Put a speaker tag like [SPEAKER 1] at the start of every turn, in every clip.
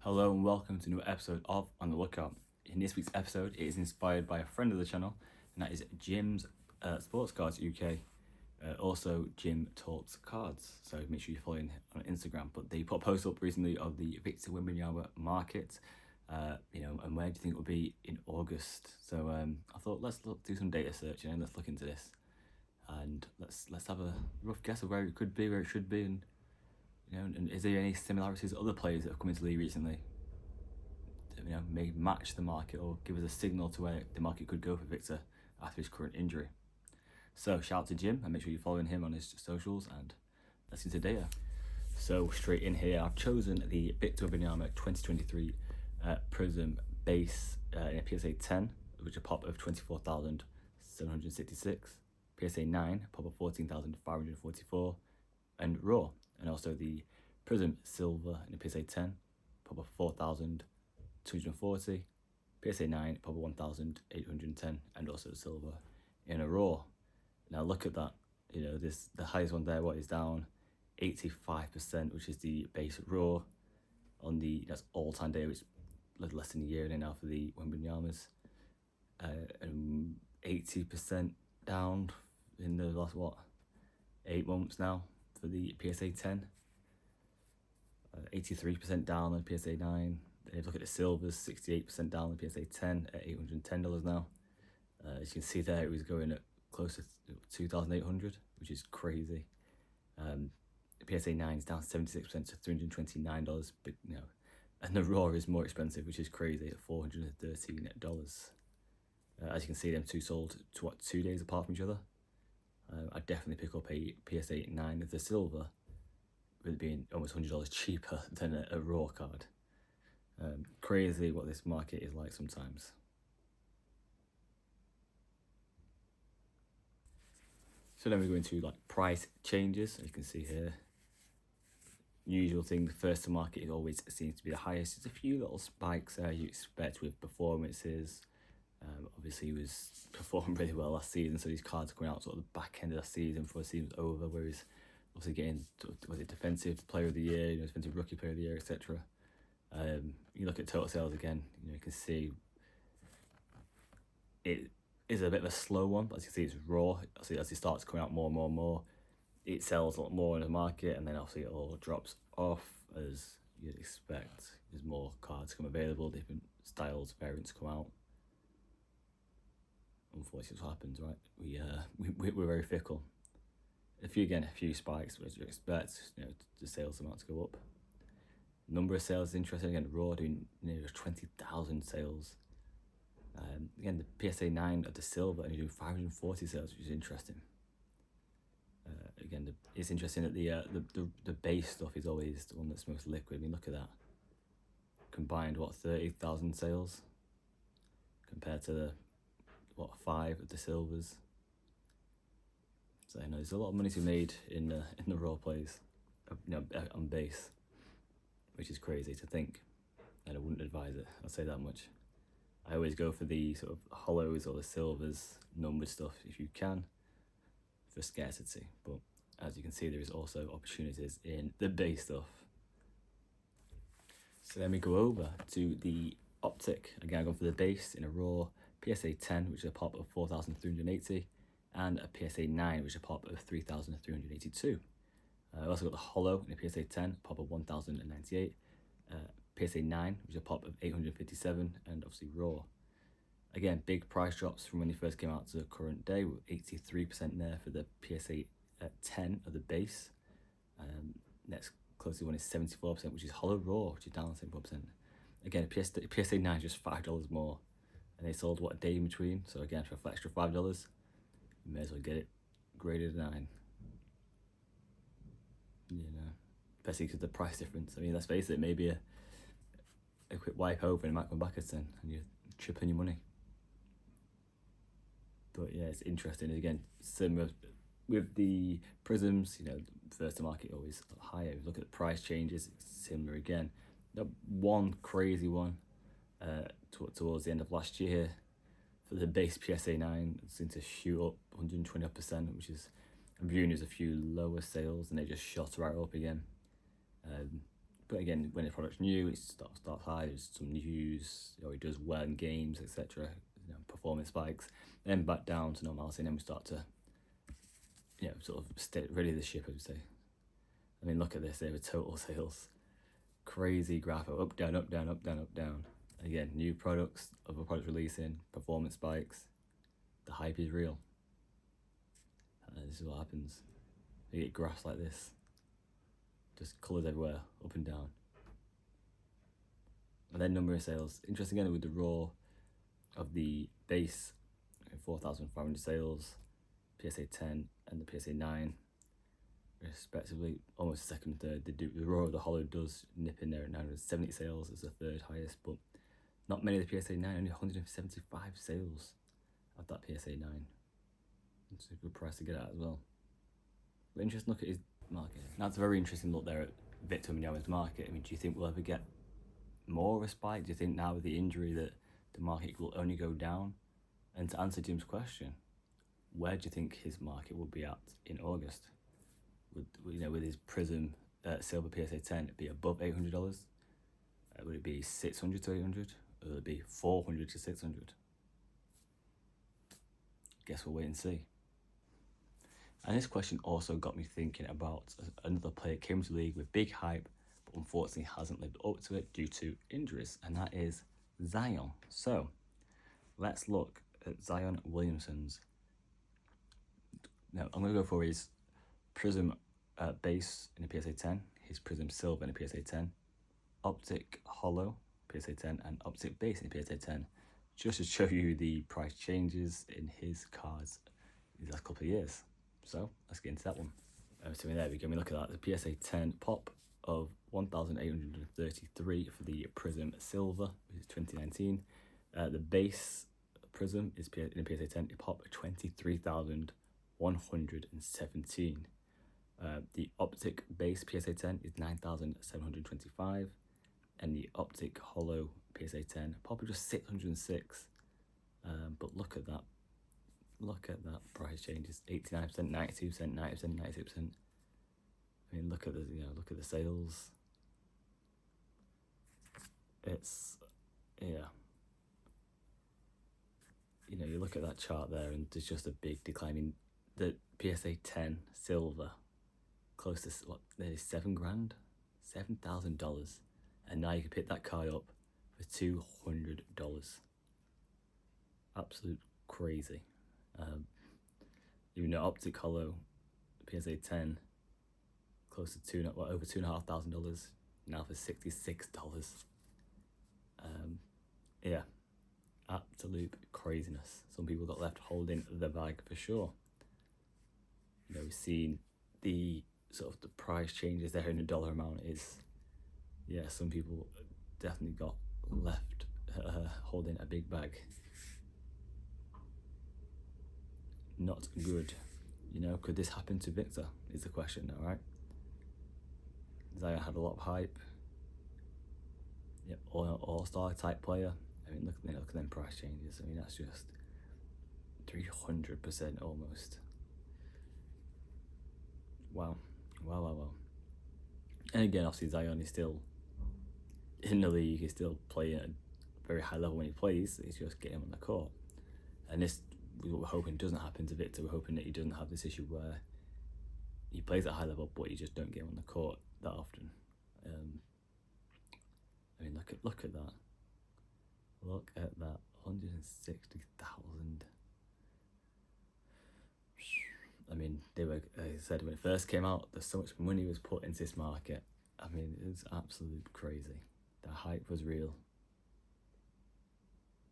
[SPEAKER 1] Hello and welcome to a new episode of On the Lookout. In this week's episode, it is inspired by a friend of the channel, and that is Jim's Sports Cards UK. Also, Jim Talks Cards, so make sure you follow him on Instagram. But they put a post up recently of the Victor Wembanyama market, and where do you think it will be in August? So I thought let's do some data searching and let's look into this, and let's have a rough guess of where it could be, where it should be, and is there any similarities to other players that have come into the league recently? May match the market or give us a signal to where the market could go for Victor after his current injury. So shout out to Jim and make sure you're following him on his socials and let's into data. So straight in here, I've chosen the Victor Wembanyama 2023 Prism base in a PSA 10, which is a pop of 24,766, PSA 9, pop of 14,544, and raw. And also the Prism Silver in a PSA 10, pop of 4,240, PSA 9, pop of 1,810, and also the silver in a raw. Now look at that, the highest one there, what is down 85%, which is the base raw on that's all-time day, which is less than a year in now for the Wembanyamas, and 80% down in the last 8 months now for the PSA 10, 83% down on PSA 9. If you look at the silvers, 68% down on PSA 10 at $810 now. As you can see there, it was going at close to 2,800, which is crazy. The PSA 9 is down 76% to $329, but and the raw is more expensive, which is crazy, at $413. As you can see, them two sold 2 days apart from each other. I'd definitely pick up a PSA 9 of the silver, with it being almost $100 cheaper than a raw card. Crazy what this market is like sometimes. So then we go into price changes. As you can see here, usual thing, the first to market always seems to be the highest. There's a few little spikes there you expect with performances. Obviously, he was performing really well last season, so these cards are coming out sort of the back end of the season before the season's over, where he's obviously getting, defensive player of the year, defensive rookie player of the year, etc. You look at total sales again, you can see it is a bit of a slow one, but as you can see, it's raw. Obviously, as it starts coming out more and more, it sells a lot more in the market, and then obviously it all drops off as you'd expect. There's more cards come available, different styles, variants come out. Unfortunately, what happens, right? We're very fickle. A few spikes, as you expect, the sales amount to go up. Number of sales is interesting. Again, raw doing nearly 20,000 sales. Again, the PSA 9 of the silver only doing 540 sales, which is interesting. Again, it's interesting that the base stuff is always the one that's most liquid. I mean, look at that. Combined, 30,000 sales compared to the 5 of the silvers. So there's a lot of money to be made in the raw plays, on base, which is crazy to think, and I wouldn't advise it. I'll say that much. I always go for the sort of hollows or the silvers, numbered stuff if you can, for scarcity. But as you can see, there is also opportunities in the base stuff. So then we go over to the optic. Again, I go for the base in a raw PSA 10, which is a pop of 4,380, and a PSA 9, which is a pop of 3,382. I also got the hollow in a PSA 10, pop of 1,098, PSA 9, which is a pop of 857, and obviously raw. Again, big price drops from when they first came out to the current day, with 83% there for the PSA 10 of the base. Next closest one is 74%, which is hollow raw, which is down 74%. Again, PSA 9 is just $5 more, and they sold a day in between. So again, for an extra $5, you may as well get it graded 9. Especially because of the price difference. I mean, let's face it, maybe a quick wipe over and it might come back at 10 and you're tripping your money. But yeah, it's interesting. Again, similar with the prisms, first to market always higher. If you look at the price changes, it's similar again. The one crazy one towards the end of last year for the base PSA 9, it seemed to shoot up 120%, which is, I'm viewing as a few lower sales, and they just shot right up again. But again, when a product's new, it starts high. There's some news, he does well in games, etc. Performance spikes, then back down to normality, and then we start to, sort of stay ready the ship, I would say. I mean, look at this. They have total sales, crazy graph, up, down, up, down, up, down, up, down. Again, new products, other products releasing, performance spikes. The hype is real. This is what happens. You get graphs like this. Just colours everywhere, up and down. And then number of sales. Interesting again with the raw of the base, 4,500 sales, PSA 10 and the PSA 9, respectively, almost a second and third. The raw of the hollow does nip in there at 970 sales as the third highest, but not many of the PSA 9, only 175 sales of that PSA 9. It's a good price to get at as well. But interesting look at his market. Now it's a very interesting look there at Victor Wembanyama's market. I mean, do you think we'll ever get more of a spike? Do you think now with the injury that the market will only go down? And to answer Jim's question, where do you think his market will be at in August? With his Prism silver PSA 10, it'd be above $800? Would it be 600 to 800? Or would it be 400 to 600? Guess we'll wait and see. And this question also got me thinking about another player came to the league with big hype, but unfortunately hasn't lived up to it due to injuries, and that is Zion. So let's look at Zion Williamson's. Now I'm going to go for his Prism base in a PSA 10, his Prism silver in a PSA 10, Optic hollow PSA 10, and Optic base in a PSA 10, just to show you the price changes in his cards these last couple of years. So let's get into that one. So there we go. We look at that. The PSA 10 pop of 1,833 for the Prism Silver, which is 2019. The base Prism is in a PSA 10 pop 23,117. The Optic base PSA 10 is 9,725, and the Optic hollow PSA 10 pop of just 606. But look at that. Look at that price changes: 89%, 92%, 90%, 96%. I mean, look at look at the sales. It's, yeah. You look at that chart there, and there's just a big decline. I mean, the PSA 10 silver, close to nearly $7,000, $7,000, and now you can pick that card up for $200. Absolute crazy. Even though Optic hollow PSA 10 close to over $2,500 now for $66. Yeah, absolute craziness. Some people got left holding the bag for sure. We've seen the sort of the price changes there in the dollar amount is, yeah, some people definitely got left holding a big bag. Not good. Could this happen to Victor is the question now, right? Zion had a lot of hype. Yep, all-star type player. I mean, look at them price changes. I mean, that's just 300% almost. Wow. And again, obviously Zion is still in the league. He's still playing at a very high level when he plays. It's just getting him on the court. And this, we're hoping doesn't happen to Victor. We're hoping that he doesn't have this issue where he plays at a high level, but you just don't get him on the court that often. I mean, look at that. Look at that, 160,000. I mean, they were, as I said, when it first came out, there's so much money was put into this market. I mean, it was absolute crazy. The hype was real.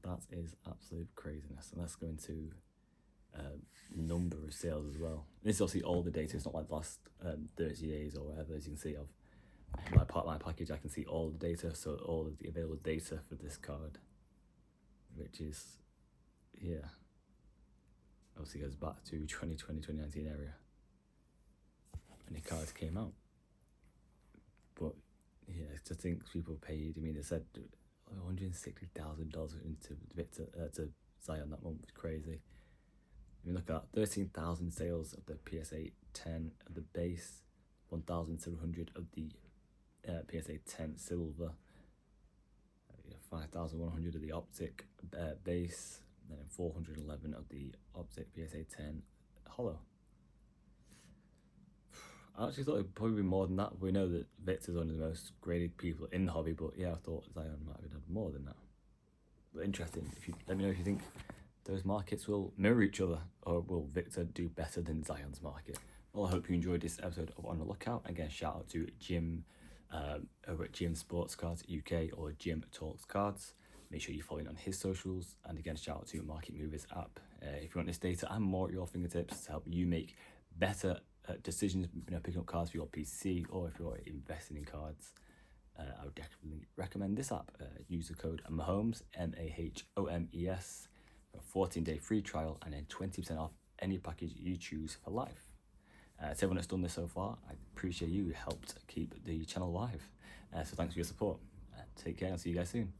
[SPEAKER 1] That is absolute craziness. And let's go into number of sales as well. This is obviously all the data. It's not like the last 30 days or whatever. As you can see, of my package, I can see all the data. So all of the available data for this card, which is, yeah, obviously goes back to 2020, 2019 area. And the cards came out. But yeah, I just think people paid. I mean, they said $160,000 to Zion that month was crazy. I mean, look at that, 13,000 sales of the PSA 10 of the base, 1,700 of the PSA 10 silver, 5,100 of the optic base, and then 411 of the optic PSA 10 hollow. I actually thought it'd probably be more than that. We know that Victor's one of the most graded people in the hobby, but yeah, I thought Zion might have had more than that. But interesting. Let me know if you think those markets will mirror each other, or will Victor do better than Zion's market? Well, I hope you enjoyed this episode of On the Lookout. Again, shout out to Jim over at Jim Sports Cards UK or Jim Talks Cards. Make sure you're following on his socials. And again, shout out to Market Movers app. If you want this data and more at your fingertips to help you make better decisions, picking up cards for your PC, or if you're investing in cards, I would definitely recommend this app. Use the code MAHOMES, MAHOMES, for a 14-day free trial and then 20% off any package you choose for life. To everyone that's done this so far, I appreciate you. You helped keep the channel live. So thanks for your support. Take care and see you guys soon.